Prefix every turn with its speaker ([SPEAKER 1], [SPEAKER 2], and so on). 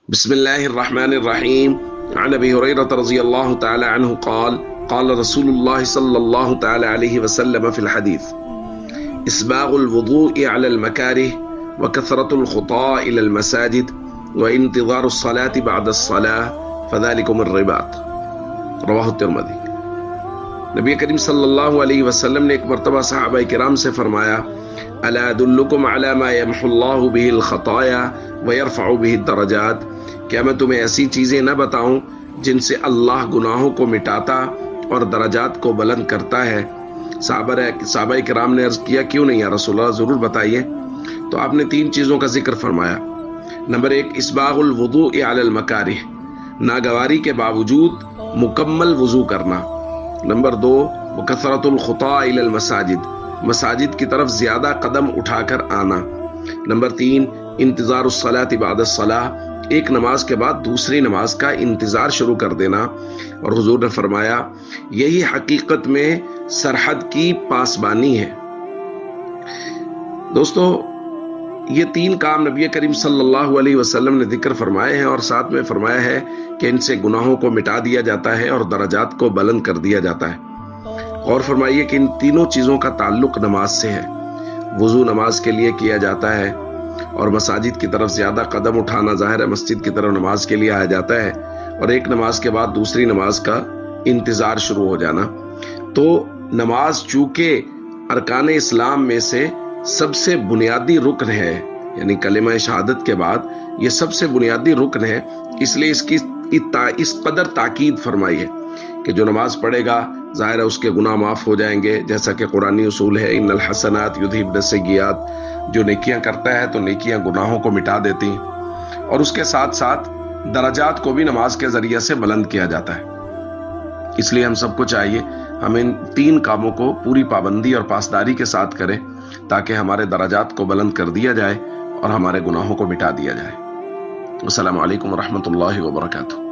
[SPEAKER 1] بسم الله الرحمن الرحيم. عن أبي هريرة رضي الله تعالى عنه قال قال رسول الله صلى الله تعالى عليه وسلم في الحديث: إسباغ الوضوء على المكاره وكثرة الخطى إلى المساجد وانتظار الصلاة بعد الصلاة فذلكم الرباط. رواہ الترمذی۔ نبی کریم صلی اللہ علیہ وسلم نے ایک مرتبہ صحابہ کرام سے فرمایا: الا ادلکم علی ما یمحو اللہ بہ الخطایا ویرفع بہ الدرجات، کیا میں تمہیں ایسی چیزیں نہ بتاؤں جن سے اللہ گناہوں کو مٹاتا اور درجات کو بلند کرتا ہے؟ صحابہ کرام نے عرض کیا: کیوں نہیں یا رسول اللہ، ضرور بتائیے۔ تو آپ نے 3 چیزوں کا ذکر فرمایا۔ نمبر 1، اسباغ الوضوء علی المکارہ، ناگواری کے باوجود مکمل وضو کرنا۔ نمبر 2، وکثرۃ الخطا الی المساجد، مساجد کی طرف زیادہ قدم اٹھا کر آنا۔ نمبر 3، انتظار الصلاۃ بعد الصلاۃ، ایک نماز کے بعد دوسری نماز کا انتظار شروع کر دینا۔ اور حضور نے فرمایا یہی حقیقت میں سرحد کی پاسبانی ہے۔ دوستو، یہ 3 کام نبی کریم صلی اللہ علیہ وسلم نے ذکر فرمائے ہیں، اور ساتھ میں فرمایا ہے کہ ان سے گناہوں کو مٹا دیا جاتا ہے اور درجات کو بلند کر دیا جاتا ہے۔ اور فرمائیے کہ ان تینوں چیزوں کا تعلق نماز سے ہے۔ وضو نماز کے لیے کیا جاتا ہے، اور مساجد کی طرف زیادہ قدم اٹھانا، ظاہر ہے مسجد کی طرف نماز کے لیے آیا جاتا ہے، اور ایک نماز کے بعد دوسری نماز کا انتظار شروع ہو جانا۔ تو نماز چونکہ ارکان اسلام میں سے سب سے بنیادی رکن ہے، یعنی کلمہ شہادت کے بعد یہ سب سے بنیادی رکن ہے، اس لیے اس کی اس قدر تاکید فرمائی ہے کہ جو نماز پڑھے گا ظاہر ہے اس کے گناہ معاف ہو جائیں گے، جیسا کہ قرآنی اصول ہے: ان الحسنات یذھبن السیئات، جو نیکیاں کرتا ہے تو نیکیاں گناہوں کو مٹا دیتی ہیں، اور اس کے ساتھ ساتھ درجات کو بھی نماز کے ذریعے سے بلند کیا جاتا ہے۔ اس لیے ہم سب کو چاہیے ہم ان 3 کاموں کو پوری پابندی اور پاسداری کے ساتھ کریں، تاکہ ہمارے درجات کو بلند کر دیا جائے اور ہمارے گناہوں کو مٹا دیا جائے۔ السلام علیکم ورحمۃ اللہ وبرکاتہ۔